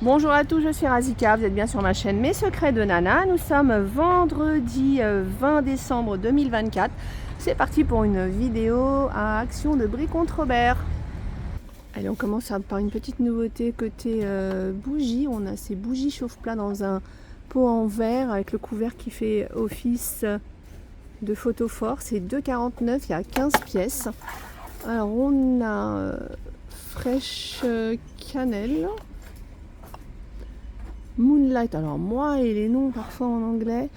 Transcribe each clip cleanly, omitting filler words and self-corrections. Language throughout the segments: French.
Bonjour à tous, je suis Razika, vous êtes bien sur ma chaîne Mes Secrets de Nana. Nous sommes vendredi 20 décembre 2024. C'est parti pour une vidéo à action de Brie contre Robert. Allez, on commence par une petite nouveauté côté bougies. On a ces bougies chauffe-plat dans un pot en verre avec le couvert qui fait office de photophore. C'est 2,49, il y a 15 pièces. Alors on a fraîche cannelle. Moonlight, alors moi et les noms parfois en anglais.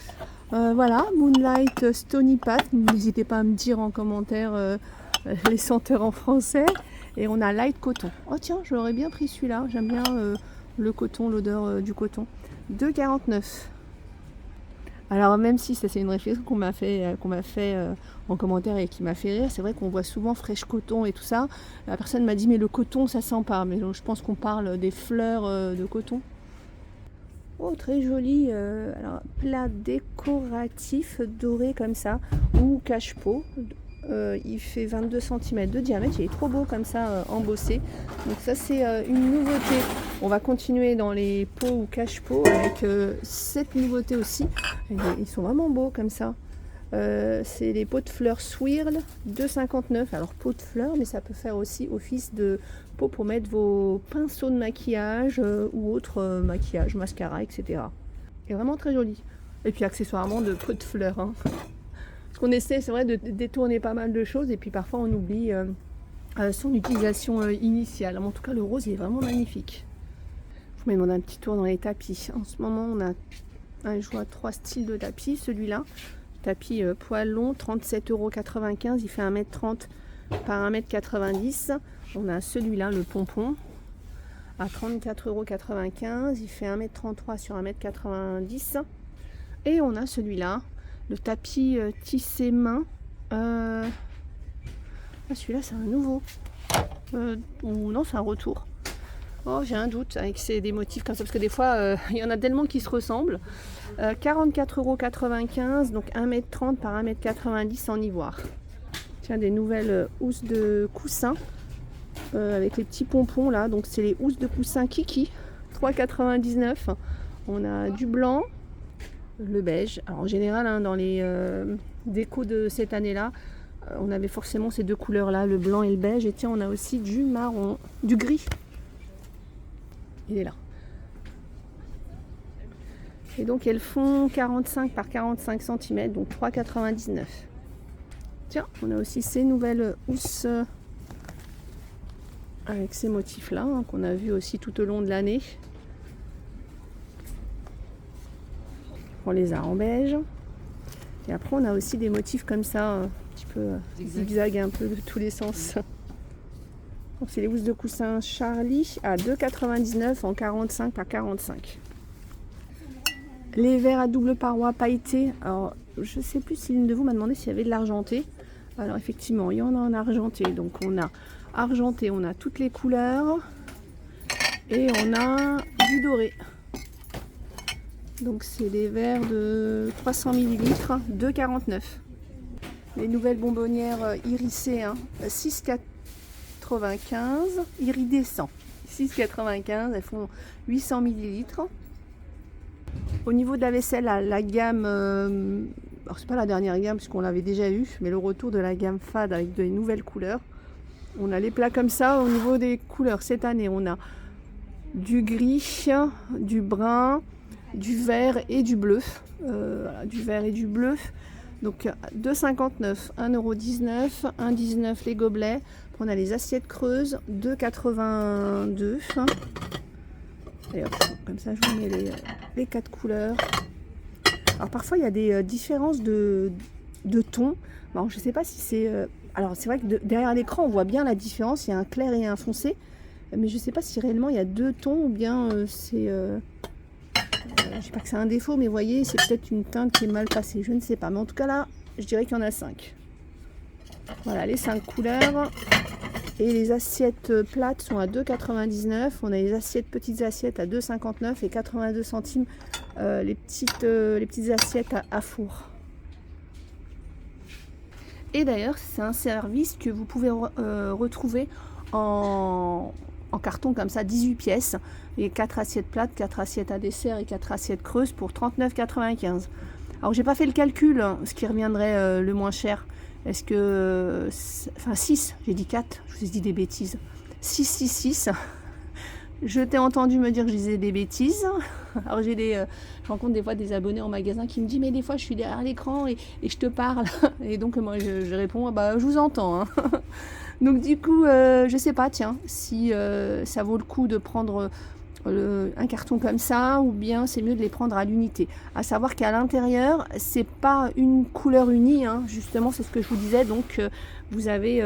Voilà, Moonlight Stony Path. N'hésitez pas à me dire en commentaire les senteurs en français. Et on a Light Coton. Oh tiens, j'aurais bien pris celui-là. J'aime bien le coton, l'odeur du coton. 2,49. Alors même si ça c'est une réflexion qu'on m'a fait en commentaire et qui m'a fait rire, c'est vrai qu'on voit souvent fraîche coton et tout ça. La personne m'a dit mais le coton ça sent pas. Mais donc, je pense qu'on parle des fleurs de coton. Oh, très joli, alors, plat décoratif doré comme ça, ou cache-pot. Il fait 22 cm de diamètre, il est trop beau comme ça, embossé. Donc ça c'est une nouveauté. On va continuer dans les pots ou cache-pot avec cette nouveauté aussi. Ils sont vraiment beaux comme ça. C'est les pots de fleurs Swirl, 2,59. Alors pot de fleurs, mais ça peut faire aussi office de pot pour mettre vos pinceaux de maquillage ou autre maquillage, mascara, etc. Et vraiment très joli. Et puis accessoirement de pot de fleurs. Hein. Parce qu'on essaie, c'est vrai, de détourner pas mal de choses et puis parfois on oublie son utilisation initiale. En tout cas, le rose il est vraiment magnifique. Je vous mets un petit tour dans les tapis. En ce moment, on a, je vois 3 styles de tapis. Celui-là. Tapis poil long, 37,95 €. Il fait 1,30 m par 1,90 m. On a celui-là, le pompon, à 34,95 €. Il fait 1,33 m sur 1,90 m. Et on a celui-là, le tapis tissé main. Celui-là, c'est un nouveau. Ou non, c'est un retour. Oh, j'ai un doute avec des motifs comme ça, parce que des fois, il y en a tellement qui se ressemblent. 44,95 €, donc 1,30 m par 1,90 m en ivoire. Tiens, des nouvelles housses de coussins avec les petits pompons là. Donc, c'est les housses de coussins Kiki, 3,99 €. On a du blanc, le beige. Alors, en général, hein, dans les décos de cette année-là, on avait forcément ces deux couleurs-là, le blanc et le beige. Et tiens, on a aussi du marron, du gris. Il est là. Et donc elles font 45 par 45 cm, donc 3,99 €. Tiens, on a aussi ces nouvelles housses avec ces motifs-là, hein, qu'on a vu aussi tout au long de l'année. On les a en beige. Et après, on a aussi des motifs comme ça, un petit peu zigzag, un peu de tous les sens. C'est les housses de coussin Charlie à 2,99 € en 45 par 45. Les verres à double paroi pailletés. Alors, je ne sais plus si l'une de vous m'a demandé s'il y avait de l'argenté. Alors, effectivement, il y en a en argenté. Donc, on a argenté, on a toutes les couleurs. Et on a du doré. Donc, c'est des verres de 300 ml, 2,49 €. Les nouvelles bonbonnières irisées, hein, 6,95 €. Iridescent, 6,95 €. Elles font 800 ml. Au niveau de la vaisselle, la gamme, alors c'est pas la dernière gamme puisqu'on l'avait déjà eu, mais le retour de la gamme fade avec de nouvelles couleurs. On a les plats comme ça. Au niveau des couleurs, cette année, on a du gris, du brun, du vert et du bleu. Voilà, du vert et du bleu. Donc 2,59 €, 1,19 €, 1,19 € les gobelets. On a les assiettes creuses, 2,82 €. Et hop, comme ça, je vous mets les 4 couleurs. Alors parfois, il y a des différences de tons. Bon, je ne sais pas si c'est... alors c'est vrai que derrière l'écran, on voit bien la différence. Il y a un clair et un foncé. Mais je ne sais pas si réellement il y a 2 tons ou bien c'est... je ne sais pas que c'est un défaut, mais vous voyez, c'est peut-être une teinte qui est mal passée. Je ne sais pas. Mais en tout cas, là, je dirais qu'il y en a 5. Voilà, les 5 couleurs. Et les assiettes plates sont à 2,99 €. On a les petites assiettes à 2,59 € et 82 centimes les petites assiettes à four. Et d'ailleurs, c'est un service que vous pouvez retrouver en en carton comme ça, 18 pièces. Et 4 assiettes plates, 4 assiettes à dessert et 4 assiettes creuses pour 39,95 €. Alors j'ai pas fait le calcul, hein, ce qui reviendrait le moins cher. Est-ce que... enfin 6, j'ai dit 4, je vous ai dit des bêtises. 6, 6, 6. Je t'ai entendu me dire que je disais des bêtises. Alors je rencontre des fois des abonnés en magasin qui me disent mais des fois je suis derrière l'écran et je te parle. Et donc moi je réponds bah je vous entends. Hein. Donc du coup je sais pas tiens si ça vaut le coup de prendre un carton comme ça ou bien c'est mieux de les prendre à l'unité. À savoir qu'à l'intérieur c'est pas une couleur unie. Hein. Justement c'est ce que je vous disais. Donc vous avez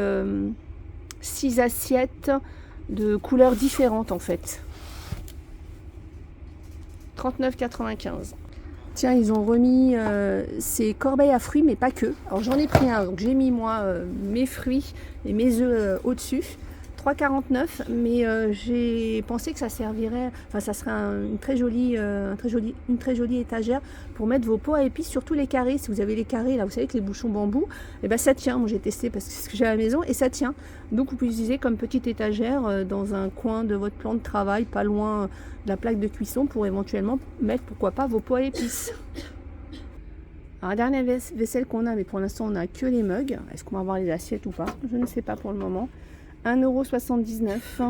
6 assiettes de couleurs différentes en fait. 39,95 €. Tiens, ils ont remis ces corbeilles à fruits, mais pas que. Alors j'en ai pris un, donc j'ai mis moi mes fruits et mes œufs au-dessus. 3,49 €, mais j'ai pensé que ça servirait, enfin ça serait une très jolie étagère pour mettre vos pots à épices, surtout les carrés. Si vous avez les carrés là, vous savez que les bouchons bambou, et ben ça tient. Moi j'ai testé parce que c'est ce que j'ai à la maison et ça tient. Donc vous pouvez utiliser comme petite étagère dans un coin de votre plan de travail, pas loin de la plaque de cuisson, pour éventuellement mettre pourquoi pas vos pots à épices. Alors la dernière vaisselle qu'on a, mais pour l'instant on n'a que les mugs. Est-ce qu'on va avoir les assiettes ou pas? Je ne sais pas pour le moment. 1,79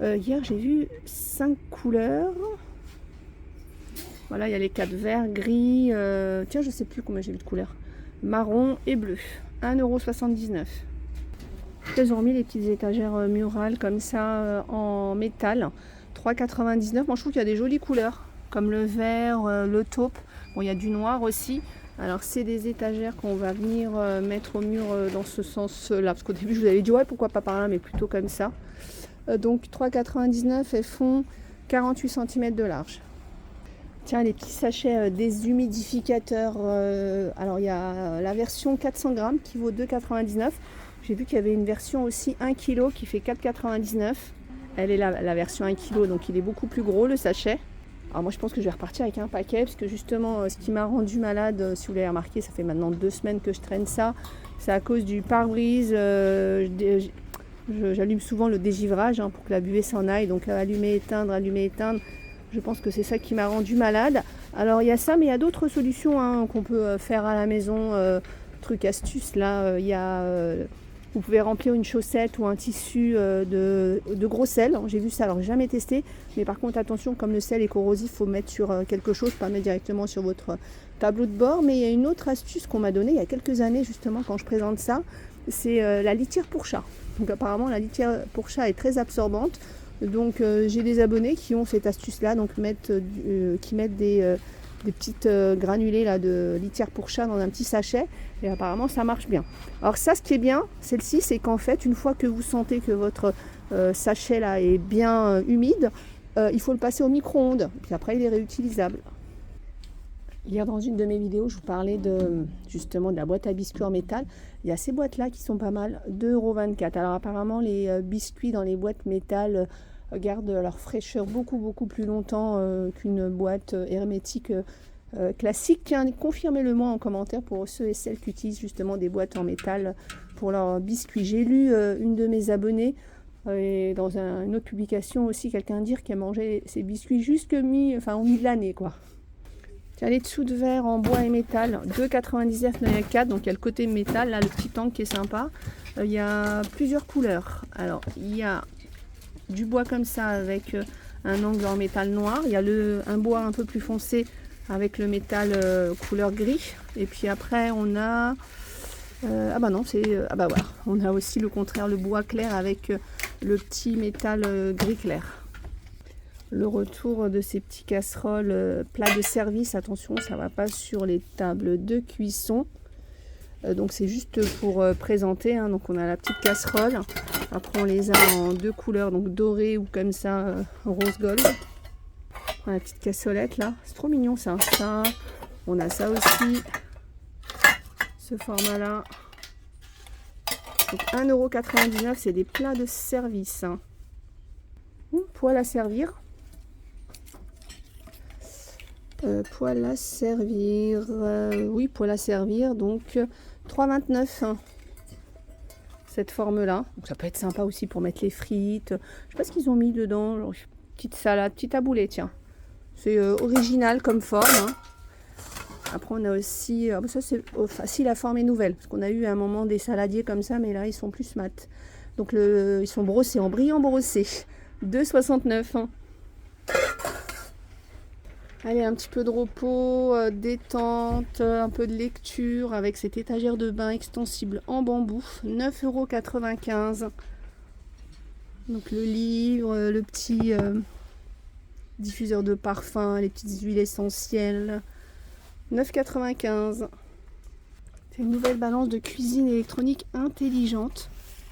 €. Hier j'ai vu 5 couleurs. Voilà, il y a les 4 verts, gris, tiens je sais plus combien j'ai vu de couleurs. Marron et bleu. 1,79 €. Ils ont remis les petites étagères murales comme ça en métal. 3,99 €. Moi je trouve qu'il y a des jolies couleurs. Comme le vert, le taupe. Bon il y a du noir aussi. Alors c'est des étagères qu'on va venir mettre au mur dans ce sens-là. Parce qu'au début je vous avais dit ouais pourquoi pas par là mais plutôt comme ça. Donc 3,99 €, elles font 48 cm de large. Tiens les petits sachets déshumidificateurs. Alors il y a la version 400 grammes qui vaut 2,99 €. J'ai vu qu'il y avait une version aussi 1 kg qui fait 4,99 €. Elle est la version 1 kg donc il est beaucoup plus gros le sachet. Alors moi je pense que je vais repartir avec un paquet parce que justement ce qui m'a rendu malade, si vous l'avez remarqué, ça fait maintenant 2 semaines que je traîne ça, c'est à cause du pare-brise. J'allume souvent le dégivrage pour que la buée s'en aille, donc allumer, éteindre, je pense que c'est ça qui m'a rendu malade. Alors il y a ça mais il y a d'autres solutions qu'on peut faire à la maison, truc astuce là, il y a... Vous pouvez remplir une chaussette ou un tissu de gros sel. J'ai vu ça, alors jamais testé. Mais par contre, attention, comme le sel est corrosif, il faut mettre sur quelque chose, pas mettre directement sur votre tableau de bord. Mais il y a une autre astuce qu'on m'a donnée il y a quelques années, justement, quand je présente ça. C'est la litière pour chat. Donc apparemment, la litière pour chat est très absorbante. Donc j'ai des abonnés qui ont cette astuce-là, donc qui mettent des petites granulés là, de litière pour chat dans un petit sachet et apparemment ça marche bien. Alors ça ce qui est bien, celle-ci, c'est qu'en fait une fois que vous sentez que votre sachet là est bien humide, il faut le passer au micro-ondes puis après il est réutilisable. Hier dans une de mes vidéos je vous parlais justement de la boîte à biscuits en métal. Il y a ces boîtes là qui sont pas mal, 2,24 €. Alors apparemment les biscuits dans les boîtes métal gardent leur fraîcheur beaucoup plus longtemps qu'une boîte hermétique classique. Tiens, confirmez-le moi en commentaire pour ceux et celles qui utilisent justement des boîtes en métal pour leurs biscuits. J'ai lu une de mes abonnées et dans une autre publication aussi quelqu'un dire qu'elle mangeait ses biscuits jusque au milieu de l'année quoi. Tiens, les dessous de verre en bois et métal, 2,99 €, il y en a 4, donc il y a le côté métal, là le petit tank qui est sympa. Il y a plusieurs couleurs. Alors il y a du bois comme ça avec un angle en métal noir. Il y a un bois un peu plus foncé avec le métal couleur gris. Et puis après on a... on a aussi le contraire, le bois clair avec le petit métal gris clair. Le retour de ces petits casseroles plats de service. Attention, ça ne va pas sur les tables de cuisson. Donc c'est juste pour présenter. Donc on a la petite casserole. Après on les a en 2 couleurs, donc doré ou comme ça, rose gold. On a la petite cassolette là. C'est trop mignon ça. On a ça aussi. Ce format là. Donc 1,99 €, c'est des plats de service. Poêle à servir. Poêle à servir. Oui, poêle à servir. Donc 3,29 €. cette forme-là. Donc ça peut être sympa aussi pour mettre les frites. Je sais pas ce qu'ils ont mis dedans. Genre, petite salade, petit taboulé, tiens. C'est original comme forme. Hein. Après, on a aussi... ça, c'est facile, la forme est nouvelle. Parce qu'on a eu à un moment des saladiers comme ça, mais là, ils sont plus mat. Donc, ils sont brossés, en brillant brossé. 2,69 €. Hein. Allez, un petit peu de repos, détente, un peu de lecture avec cette étagère de bain extensible en bambou. 9,95 €. Donc, le livre, le petit diffuseur de parfum, les petites huiles essentielles. 9,95 €. C'est une nouvelle balance de cuisine électronique intelligente.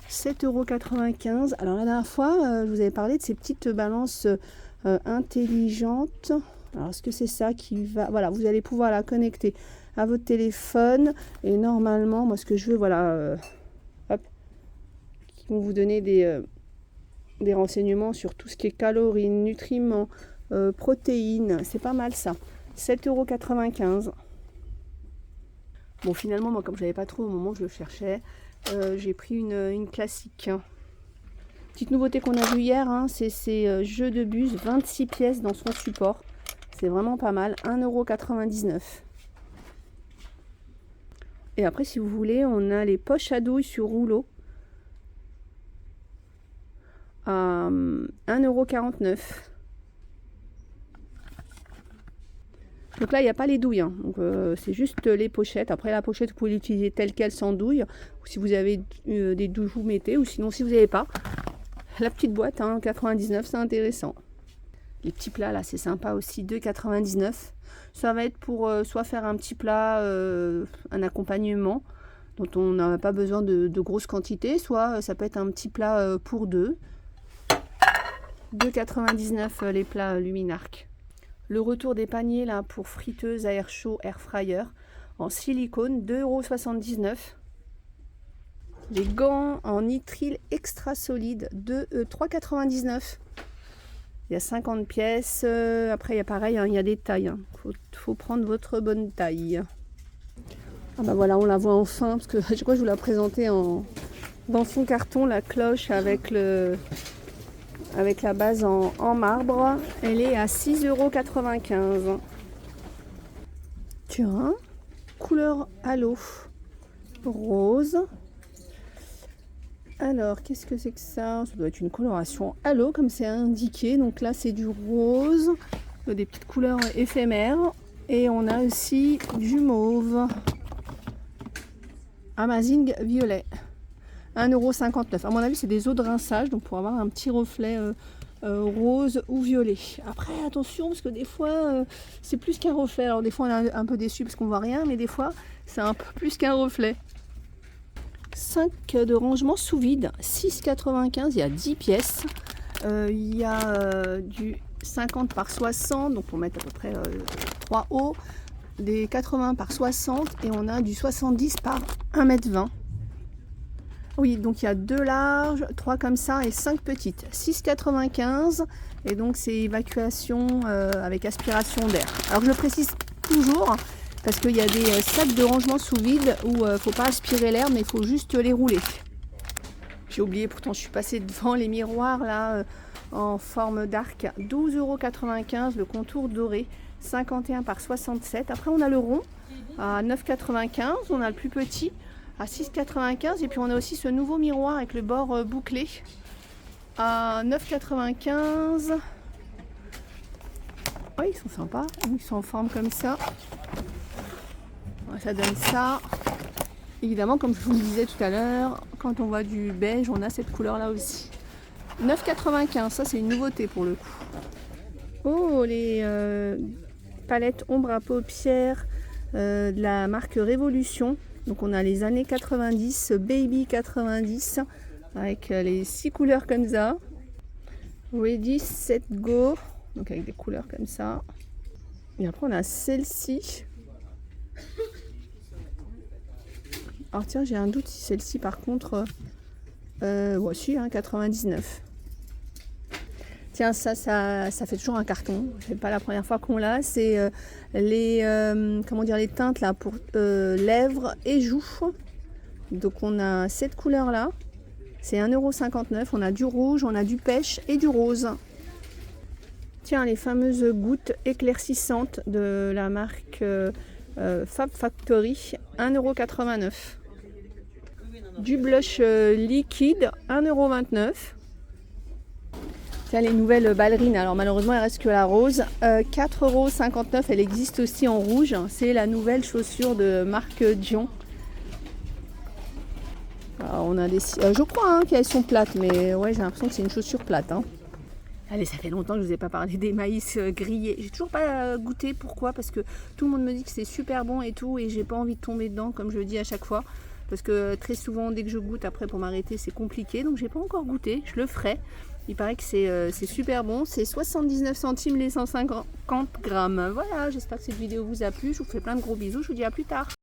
7,95 €. Alors la dernière fois, je vous avais parlé de ces petites balances intelligentes. Alors est-ce que c'est ça qui va... Voilà, vous allez pouvoir la connecter à votre téléphone. Et normalement, moi ce que je veux, voilà, hop, qui vont vous donner des renseignements sur tout ce qui est calories, nutriments, protéines. C'est pas mal ça. 7,95 €. Bon, finalement, moi, comme je n'avais pas trop au moment où je le cherchais, j'ai pris une classique. Petite nouveauté qu'on a vue hier, hein, c'est ces jeux de buse, 26 pièces dans son support. C'est vraiment pas mal, 1,99 €. Et après, si vous voulez, on a les poches à douille sur rouleau à 1,49 €. Donc là, il n'y a pas les douilles, hein. Donc c'est juste les pochettes. Après, la pochette, vous pouvez l'utiliser telle qu'elle sans douille. Ou si vous avez des douilles, vous mettez. Ou sinon, si vous n'avez pas, la petite boîte, hein, 99, c'est intéressant. Les petits plats, là, c'est sympa aussi, 2,99 €. Ça va être pour soit faire un petit plat, un accompagnement, dont on n'a pas besoin de grosses quantités. Soit ça peut être un petit plat pour deux. 2,99 € les plats Luminarc. Le retour des paniers là pour friteuse à air chaud, air fryer en silicone, 2,79 €. Les gants en nitrile extra solide, 3,99 €. Il y a 50 pièces. Après, il y a pareil, hein, il y a des tailles. Hein. Faut prendre votre bonne taille. Ah bah voilà, on la voit enfin, parce que je crois que je vous la présentais dans son carton, la cloche avec la base en marbre. Elle est à 6,95 €. Tiens, couleur halo rose. Alors, qu'est-ce que c'est que ça? Ça doit être une coloration halo, comme c'est indiqué. Donc là, c'est du rose, des petites couleurs éphémères. Et on a aussi du mauve. Amazing violet. 1,59 €. À mon avis, c'est des eaux de rinçage, donc pour avoir un petit reflet rose ou violet. Après, attention, parce que des fois, c'est plus qu'un reflet. Alors des fois, on est un peu déçu parce qu'on voit rien, mais des fois, c'est un peu plus qu'un reflet. 5 de rangement sous vide, 6,95 €. Il y a 10 pièces. Il y a du 50 par 60, donc pour mettre à peu près 3 hauts. Des 80 par 60 et on a du 70 par 1,20 m. Oui, donc il y a 2 larges, 3 comme ça et 5 petites. 6,95 € et donc c'est évacuation avec aspiration d'air. Alors je le précise toujours parce qu'il y a des sacs de rangement sous vide où il ne faut pas aspirer l'air mais il faut juste les rouler. J'ai oublié, pourtant je suis passée devant les miroirs là en forme d'arc. 12,95 € le contour doré, 51 par 67. Après on a le rond à 9,95 €, on a le plus petit à 6,95 € et puis on a aussi ce nouveau miroir avec le bord bouclé à 9,95 €. Oui, ils sont sympas, ils sont en forme comme ça. Ça donne ça. Évidemment, comme je vous le disais tout à l'heure, quand on voit du beige, on a cette couleur là aussi. 9,95 €, ça c'est une nouveauté pour le coup. Oh, les palettes ombre à paupières de la marque Révolution. Donc on a les années 90, Baby 90, avec les 6 couleurs comme ça. Ready, Set, Go, donc avec des couleurs comme ça. Et après on a celle-ci. Alors tiens, j'ai un doute si celle-ci par contre... voici, hein, 99. Tiens, ça fait toujours un carton. C'est pas la première fois qu'on l'a. C'est les teintes là pour lèvres et joues. Donc on a cette couleur là C'est 1,59 €. On a du rouge, on a du pêche et du rose. Tiens, les fameuses gouttes éclaircissantes de la marque Fab Factory, 1,89 €. Du blush liquide, 1,29 €. Tiens, les nouvelles ballerines, alors malheureusement il reste que la rose, 4,59 €. Elle existe aussi en rouge, c'est la nouvelle chaussure de marque Dion. Alors, on a des, je crois qu'elles sont plates, mais ouais, j'ai l'impression que c'est une chaussure plate. Allez, ça fait longtemps que je ne vous ai pas parlé des maïs grillés. J'ai toujours pas goûté. Pourquoi? Parce que tout le monde me dit que c'est super bon et tout, et j'ai pas envie de tomber dedans, comme je le dis à chaque fois. Parce que très souvent, dès que je goûte, après pour m'arrêter, c'est compliqué. Donc j'ai pas encore goûté. Je le ferai. Il paraît que c'est super bon. C'est 79 centimes les 150 grammes. Voilà, j'espère que cette vidéo vous a plu. Je vous fais plein de gros bisous. Je vous dis à plus tard.